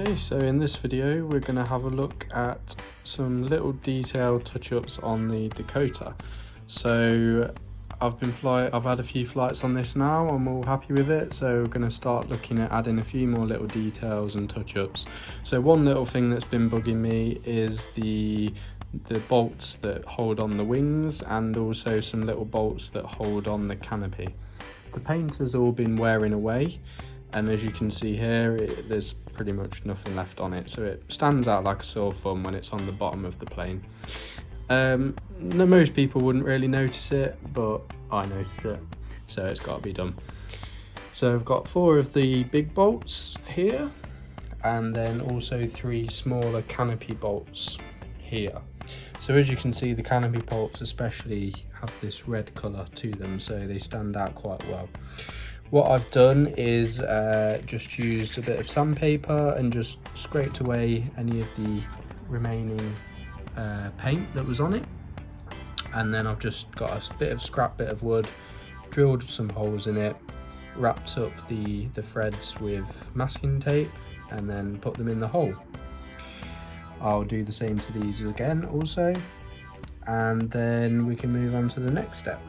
Okay, so in this video we're going to have a look at some little detailed touch-ups on the Dakota. So I've had a few flights on this now. I'm all happy with it, so we're going to start looking at adding a few more little details and touch-ups. So one little thing that's been bugging me is the bolts that hold on the wings, and also some little bolts that hold on the canopy. The paint has all been wearing away, and as you can see here, there's pretty much nothing left on it, so it stands out like a sore thumb when it's on the bottom of the plane. Most people wouldn't really notice it, but I noticed it, so it's got to be done. So I've got 4 of the big bolts here, and then also 3 smaller canopy bolts here. So as you can see, the canopy bolts especially have this red colour to them, so they stand out quite well. What I've done is just used a bit of sandpaper and just scraped away any of the remaining paint that was on it, and then I've just got a scrap bit of wood, drilled some holes in it, wrapped up the threads with masking tape, and then put them in the hole. I'll do the same to these again also, and then we can move on to the next step.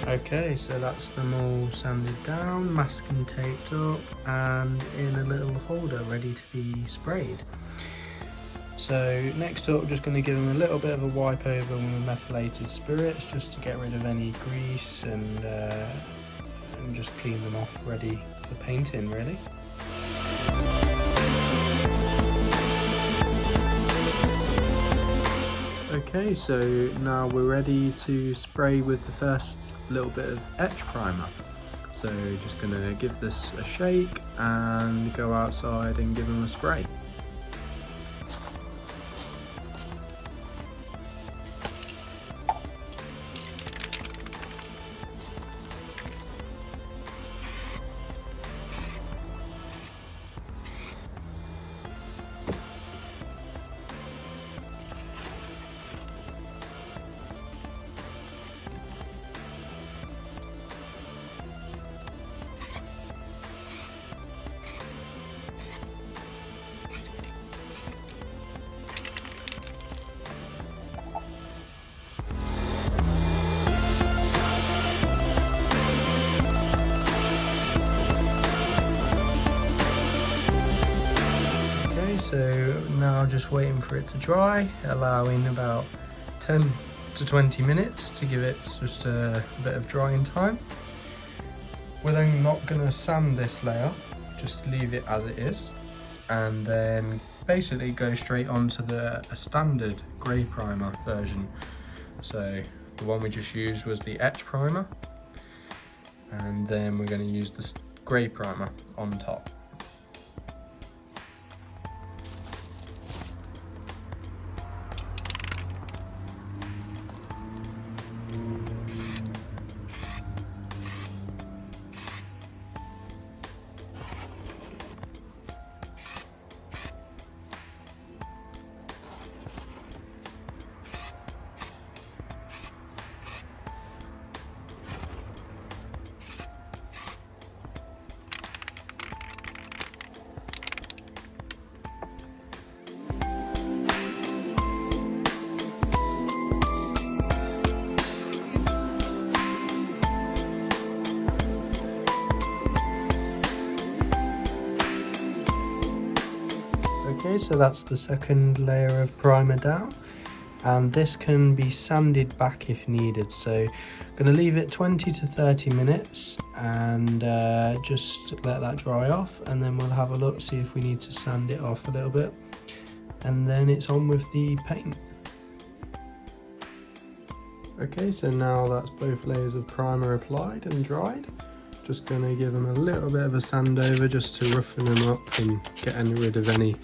Okay, so that's them all sanded down, masking taped up, and in a little holder ready to be sprayed. So next up, just going to give them a little bit of a wipe over with methylated spirits, just to get rid of any grease and just clean them off, ready for painting really. Okay, so now we're ready to spray with the first little bit of etch primer. So just going to give this a shake and go outside and give them a spray. So now just waiting for it to dry, allowing about 10 to 20 minutes to give it just a bit of drying time. We're then not going to sand this layer, just leave it as it is, and then basically go straight onto a standard grey primer version. So the one we just used was the etch primer, and then we're going to use the grey primer on top. Okay, so that's the second layer of primer down, and this can be sanded back if needed. So I'm going to leave it 20 to 30 minutes and just let that dry off, and then we'll have a look, see if we need to sand it off a little bit, and then it's on with the paint. Okay, so now that's both layers of primer applied and dried. Just going to give them a little bit of a sand over just to roughen them up and get rid of any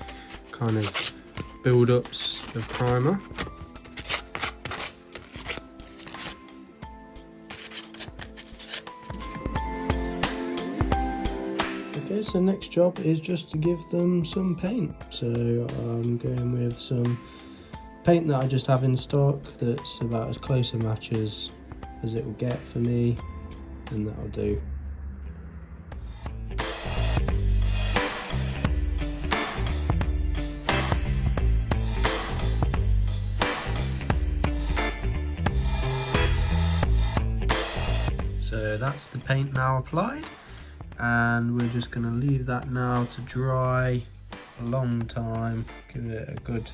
kind of build-ups of primer. Okay, so next job is just to give them some paint. So I'm going with some paint that I just have in stock that's about as close a match as it will get for me, and that'll do. So that's the paint now applied, and we're just going to leave that now to dry a long time. Give it a good,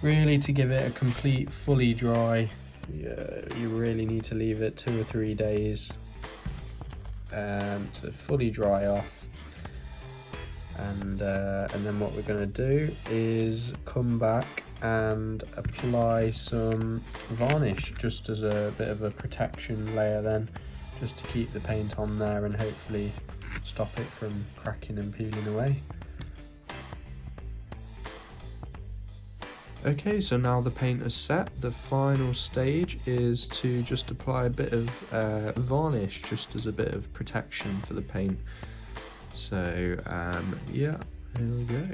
really to give it a complete fully dry, you really need to leave it 2 or 3 days to fully dry off. And then what we're going to do is come back and apply some varnish just as a bit of a protection layer, then just to keep the paint on there and hopefully stop it from cracking and peeling away. Okay, so now the paint is set, the final stage is to just apply a bit of varnish just as a bit of protection for the paint. So yeah, here we go.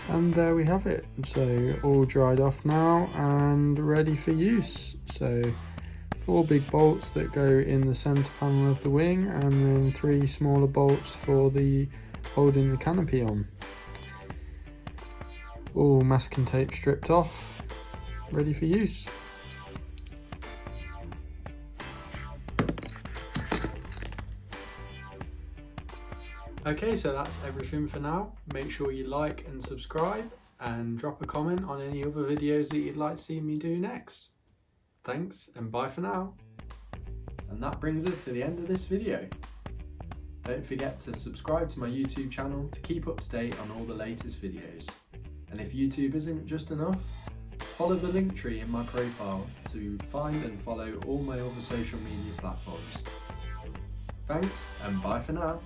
And there we have it. So all dried off now and ready for use. So 4 big bolts that go in the center panel of the wing, and then 3 smaller bolts for the holding the canopy on. All masking tape stripped off, ready for use. Okay, so that's everything for now. Make sure you like and subscribe, and drop a comment on any other videos that you'd like to see me do next. Thanks, and bye for now. And that brings us to the end of this video. Don't forget to subscribe to my YouTube channel to keep up to date on all the latest videos. And if YouTube isn't just enough, follow the link tree in my profile to find and follow all my other social media platforms. Thanks, and bye for now.